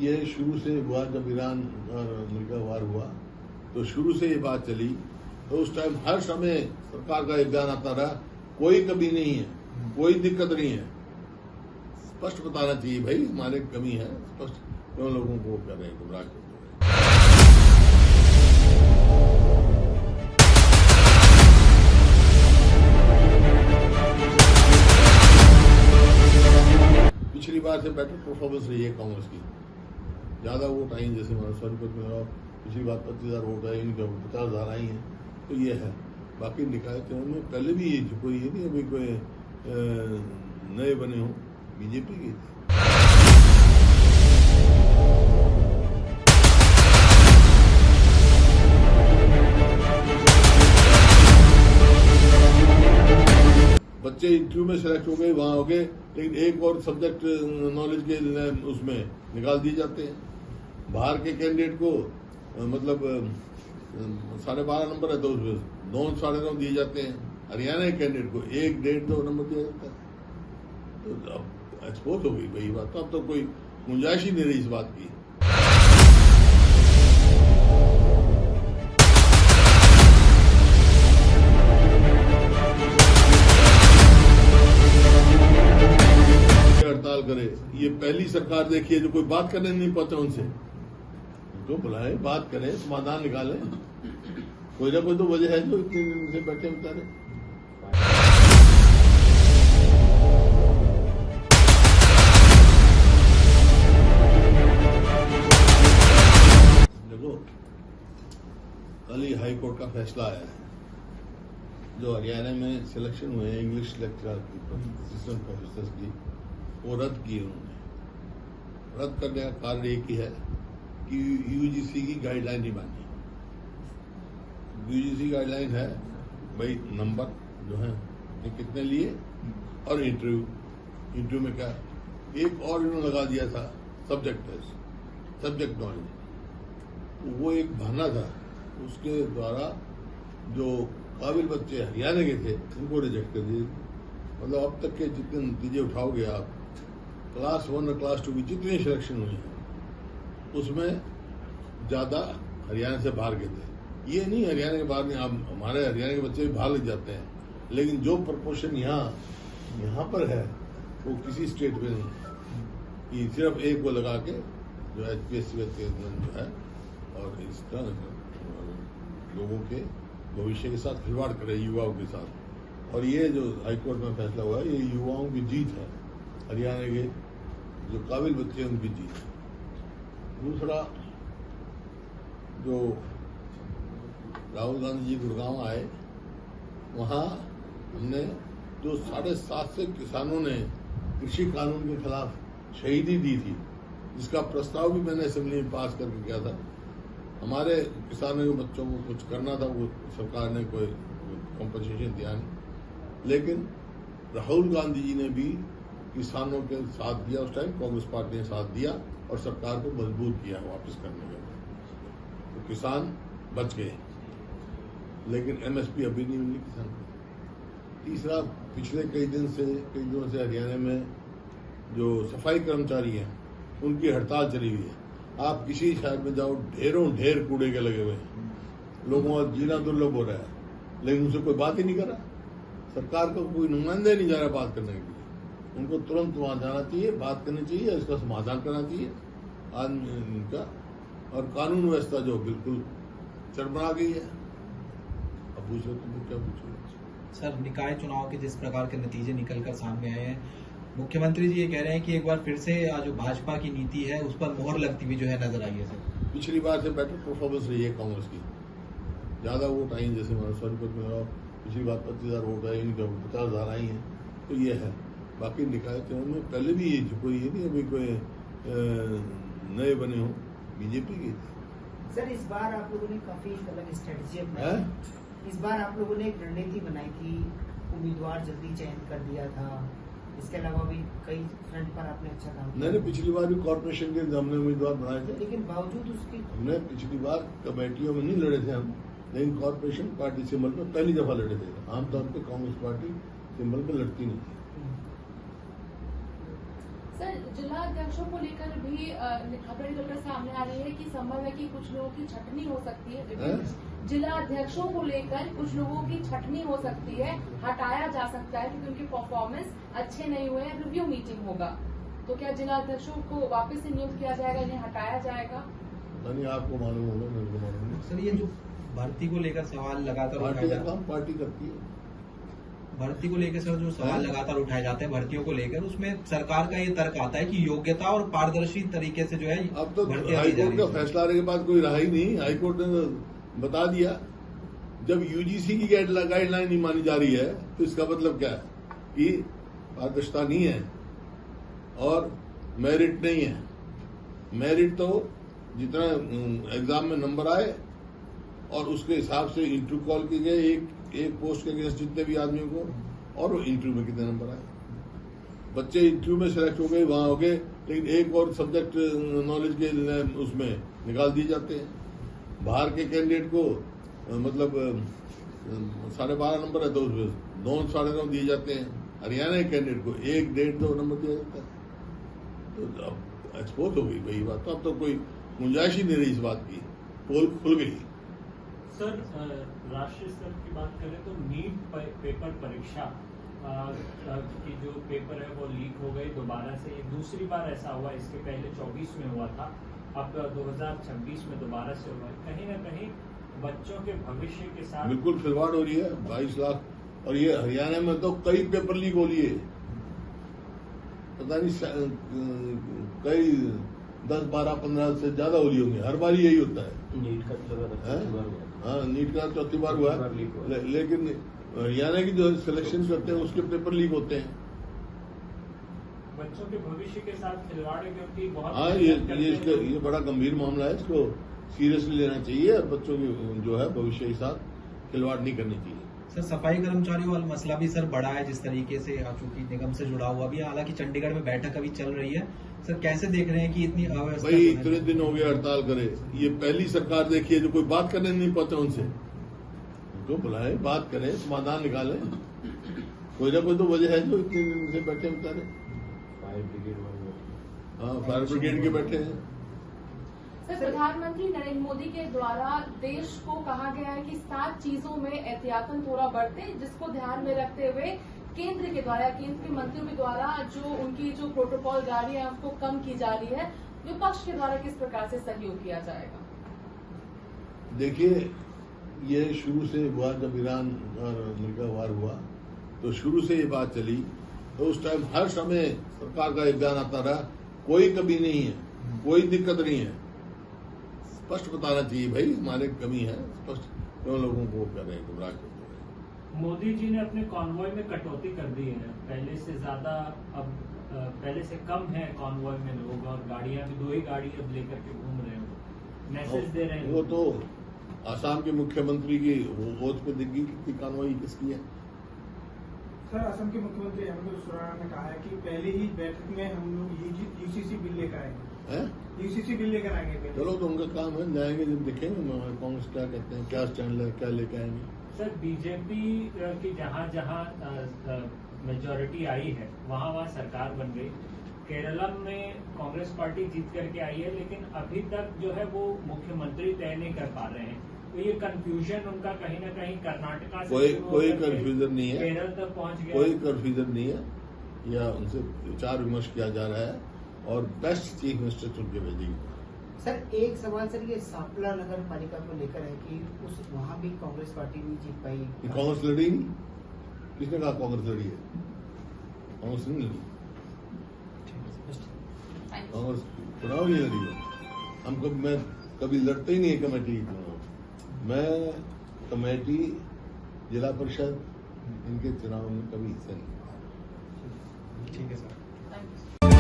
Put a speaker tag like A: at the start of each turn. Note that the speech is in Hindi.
A: ये शुरू से हुआ। जब ईरान और अमेरिका वार हुआ तो शुरू से ये बात चली, तो उस टाइम हर समय सरकार का एक बयान आता रहा, कोई कमी नहीं है, कोई दिक्कत नहीं है। स्पष्ट बताना चाहिए भाई, हमारे कमी है, स्पष्ट क्यों लोगों को कर रहे हैं, गुमराह करते हैं। पिछली बार से बेटर परफॉर्मेंस रही है कांग्रेस की। ज्यादा वोट आई, जैसे हमारे सोनीपत में पिछली बार 25,000 वोट आए, इनके 50,000 आई हैं, तो ये है। बाकी निकाय चुनाव में पहले भी ये कोई ये नहीं अभी कोई नए बने हों, बीजेपी की थी। बच्चे इंटरव्यू में सेलेक्ट हो गए, वहां हो गए, लेकिन एक और सब्जेक्ट नॉलेज के उसमें निकाल दिए जाते हैं। बाहर के कैंडिडेट को मतलब 12.5 नंबर है तो उसमें 9 साढ़े 9 दिए जाते हैं। हरियाणा के कैंडिडेट को 1, 1.5, 2 नंबर दिया जाता है। तो अब एक्सपोज हो गई वही बात, तो अब तो कोई गुंजाइश ही नहीं रही इस बात की। हड़ताल करे, ये पहली सरकार देखी है जो कोई बात करने नहीं पहुंचा उनसे। तो बुलाए, बात करें, समाधान निकालें। कोई ना कोई तो वजह है जो इतने दिन से बैठे बेचारे। देखो, कल ही हाई कोर्ट का फैसला आया है, जो हरियाणा में सिलेक्शन हुए हैं इंग्लिश लेक्चरर की, असिस्टेंट प्रोफेसर की, वो रद्द किए उन्होंने। रद्द करने का कारण एक ही है कि यूजीसी की गाइडलाइन नहीं मानी। यूजीसी गाइडलाइन है भाई, नंबर जो है ये कितने लिए, और इंटरव्यू में क्या एक और इन्होंने लगा दिया था, सब्जेक्ट नॉलेज। वो एक बहाना था, उसके द्वारा जो काबिल बच्चे हरियाणा के थे उनको रिजेक्ट कर दिए। मतलब अब तक के जितने नतीजे उठाओगे आप, क्लास 1 और क्लास 2 की जितनी सिलेक्शन हुई है उसमें ज्यादा हरियाणा से बाहर गए थे। ये नहीं हरियाणा के बाहर नहीं, आप हमारे हरियाणा के बच्चे भी बाहर ले जाते हैं, लेकिन जो प्रपोर्शन यहाँ पर है वो किसी स्टेट में नहीं है। कि सिर्फ एक को लगा के जो HPSC जो है, और इस तरह लोगों के भविष्य के साथ खिलवाड़ करे, युवाओं के साथ। और ये जो हाईकोर्ट में फैसला हुआ है, ये युवाओं की जीत है, हरियाणा के जो काबिल बच्चे हैं उनकी जीत। दूसरा, जो राहुल गांधी जी गुड़गांव आए, वहां हमने जो 750 किसानों ने कृषि कानून के खिलाफ शहीदी दी थी, जिसका प्रस्ताव भी मैंने असेंबली में पास करके किया था। हमारे किसानों के बच्चों को कुछ करना था, वो सरकार ने कोई कॉम्पनसेशन दिया नहीं, लेकिन राहुल गांधी जी ने भी किसानों के साथ दिया। उस टाइम कांग्रेस पार्टी ने साथ दिया और सरकार को मजबूर किया वापस करने के लिए, तो किसान बच गए। लेकिन MSP अभी नहीं मिली किसान को। तीसरा, पिछले कई दिनों से हरियाणा में जो सफाई कर्मचारी हैं उनकी हड़ताल चली हुई है। आप किसी शहर में जाओ, ढेर कूड़े के लगे हुए हैं, लोगों का जीना दुर्लभ हो रहा है, लेकिन उनसे कोई बात ही नहीं कर रहा। सरकार का कोई नुमाइंदा नहीं जा रहा बात करने के लिए। उनको तुरंत वहां जाना चाहिए, बात करनी चाहिए, इसका समाधान करना चाहिए आदमी का। और कानून व्यवस्था जो बिल्कुल चरमरा गई है। अब पूछो तुम क्या पूछो
B: सर, निकाय चुनाव के जिस प्रकार के नतीजे निकलकर सामने आए हैं, मुख्यमंत्री जी ये कह रहे हैं कि एक बार फिर से जो भाजपा की नीति है उस पर मोहर लगती हुई जो है नजर आई है। सर, पिछली
A: बार से बेटर परफॉर्मेंस रही है कांग्रेस की। ज्यादा वोट आई, जैसे हमारे सोनीपत में पिछली बार 25,000 वोट आए, इनके 50,000 आई हैं, तो ये है। बाकी निकाय चुनाव में पहले भी ये कोई ये नहीं अभी कोई नए बने हों, बीजेपी की थी।
C: सर, इस बार आप लोगों ने काफी अलग स्ट्रेटेजी अपनाई। इस बार आप लोगों ने एक रणनीति बनाई कि उम्मीदवार जल्दी चयन कर दिया था। इसके अलावा भी कई फ्रंट पर आपने अच्छा काम किया।
A: नहीं, पिछली बार भी कॉर्पोरेशन के हमने उम्मीदवार बनाए थे,
C: लेकिन बावजूद उसकी
A: हमने पिछली बार कमेटियों में नहीं लड़े थे हम, लेकिन कॉर्पोरेशन पार्टी सिंबल पर पहली दफा लड़े थे। आमतौर पर कांग्रेस पार्टी सिंबल पर लड़ती नहीं थी।
D: सर, जिला अध्यक्षों को लेकर भी खबर निकलकर सामने आ रही है कि संभव है कि कुछ लोगों की छटनी हो सकती है। जिला अध्यक्षों को लेकर कुछ लोगों की छटनी हो सकती है, हटाया जा सकता है क्योंकि उनके परफॉर्मेंस अच्छे नहीं हुए हैं, रिव्यू मीटिंग होगा। तो क्या जिला अध्यक्षों को वापस से नियुक्त किया जाएगा, इन्हें हटाया जाएगा?
A: नहीं, आपको मालूम होगा, मेरे को मालूम नहीं।
B: सर, ये जो भर्ती को लेकर सवाल लगातार उठाए जाते हैं,
A: पार्टी करती है
B: भर्ती को लेकर सर, जो सवाल लगातार उठाए जाते हैं भर्तियों को लेकर, उसमें सरकार का ये तर्क आता है कि योग्यता और पारदर्शी तरीके से जो है
A: अब तो
B: भर्तियां की जा
A: हाईकोर्ट
B: रही
A: का
B: है।
A: फैसला आने के बाद कोई रहा ही नहीं। हाईकोर्ट ने बता दिया, जब यूजीसी की गाइडलाइन नहीं मानी जा रही है तो इसका मतलब क्या है कि पारदर्शिता नहीं है और मेरिट नहीं है। मेरिट तो जितना एग्जाम में नंबर आए और उसके हिसाब से इंटरव्यू कॉल किए गए, एक पोस्ट के अगेंस्ट जितने भी आदमियों को, और इंटरव्यू में कितने नंबर आए। बच्चे इंटरव्यू में सिलेक्ट हो गए, वहां हो गए, लेकिन एक और सब्जेक्ट नॉलेज के उसमें निकाल दिए जाते हैं। बाहर के कैंडिडेट को मतलब 12.5 नंबर है तो उसमें 9, 9.5 दिए जाते हैं। हरियाणा के कैंडिडेट को 1, 1.5, 2 नंबर दिया जाता है। तो अब एक्सपोज हो गई वही बात, तो अब तो कोई गुंजाइश ही नहीं रही इस बात की, पोल खुल गई।
E: सर, राष्ट्रीय स्तर की बात करें तो नीट पेपर परीक्षा की जो पेपर है वो लीक हो गई दोबारा से। ये दूसरी बार ऐसा हुआ, इसके पहले 24 में हुआ था, अब 2026 में दोबारा से हुआ है। कहीं न कहीं बच्चों के भविष्य के साथ
A: बिल्कुल खिलवाड़ हो रही है। 22 लाख, और ये हरियाणा में तो कई पेपर लीक हो लिए, पता नहीं कई 10, 12, 15 से ज्यादा हो लिए होंगे। हर बार यही होता है।
F: नीट का
A: हाँ, नीट का 4थी बार हुआ, लेकिन हरियाणा की जो सिलेक्शन करते हैं उसके पेपर लीक होते हैं।
E: बच्चों के भविष्य के साथ खिलवाड़ है, क्योंकि बहुत
A: हाँ, ये बड़ा गंभीर मामला है, इसको सीरियसली लेना चाहिए और बच्चों की जो है भविष्य के साथ खिलवाड़ नहीं करनी चाहिए।
B: सर, सफाई कर्मचारियों वाला मसला भी सर बड़ा है जिस तरीके से, चूंकि निगम से जुड़ा हुआ भी है। हालांकि चंडीगढ़ में बैठक अभी चल रही है। सर, कैसे देख रहे हैं कि इतनी अव्यवस्था?
A: भाई, इतने दिन हो गए हड़ताल करे, ये पहली सरकार देखी है जो कोई बात करने नहीं पहुंचा उनसे। उनको बुलाए, बात करें, समाधान निकालें। कोई ना कोई तो वजह है जो इतने दिन से बैठे बेचारे।
F: फायर ब्रिगेड,
A: हाँ, फायर ब्रिगेड के बैठे हैं।
D: सर, प्रधानमंत्री नरेंद्र मोदी के द्वारा देश को कहा गया है कि 7 चीजों में एहतियातन थोड़ा बरते, जिसको ध्यान में रखते हुए केंद्र के द्वारा, केंद्र के मंत्रियों के द्वारा जो उनकी जो प्रोटोकॉल जारी है उसको कम की जा रही है। विपक्ष के द्वारा किस प्रकार से सहयोग किया जाएगा?
A: देखिए, ये शुरू से हुआ, जब ईरान और अमेरिका वार हुआ तो शुरू से ये बात चली, तो उस टाइम हर समय सरकार का एक बयान आता रहा, कोई कमी नहीं है, कोई दिक्कत नहीं है। स्पष्ट बताना चाहिए भाई, हमारे कमी है, स्पष्ट क्यों लोगों को कर रहे हैं, गुमराह कर रहे हैं।
E: मोदी जी ने अपने कॉन्वॉय में कटौती कर दी है, पहले से ज्यादा अब पहले से कम है कॉन्वॉय में लोग, और गाड़ियां भी 2 ही गाड़ी अब लेकर के घूम रहे हो, मैसेज दे रहे हैं।
A: वो तो आसाम के मुख्यमंत्री की वोट पे दिखी कितनी कार्रवाई किसकी है।
G: सर, असम के मुख्यमंत्री हेमंत सोरेन ने कहा है कि पहले ही बैठक में हम लोग यूसीसी बिल लेकर आएंगे। यूसीसी बिल लेकर आएंगे।
A: चलो, तो उनका काम है, जाएंगे जब देखेंगे कांग्रेस क्या कहते हैं, क्या स्टैंड है, क्या लेके आएंगे।
E: सर, बीजेपी की जहां जहां मेजोरिटी आई है वहां वहां सरकार बन गई। केरलम में कांग्रेस पार्टी जीत करके आई है, लेकिन अभी तक जो है वो मुख्यमंत्री तय नहीं कर पा रहे हैं। तो ये कंफ्यूजन उनका कहीं ना कहीं कर्नाटका से
A: कोई कंफ्यूजन नहीं है,
E: केरल तक पहुंच गया।
A: कोई कंफ्यूजन नहीं है, या उनसे विचार विमर्श किया जा रहा है और बेस्ट चीफ मिनिस्टर चुन के भेजेंगे।
C: सर, एक सवाल सर, ये सांपला नगर पालिका को लेकर है कि उस वहाँ भी कांग्रेस पार्टी नहीं जीत पाई।
A: कांग्रेस लड़ी नहीं, किसने कहा कांग्रेस लड़ी है? कांग्रेस नहीं लड़ी, कांग्रेस चुनाव नहीं लड़ी है। मैं कभी लड़ते ही नहीं है कमेटी चुनाव। मैं कमेटी, जिला परिषद, इनके चुनाव में कभी हिस्सा नहीं।
B: ठीक है सर।
D: Thank you.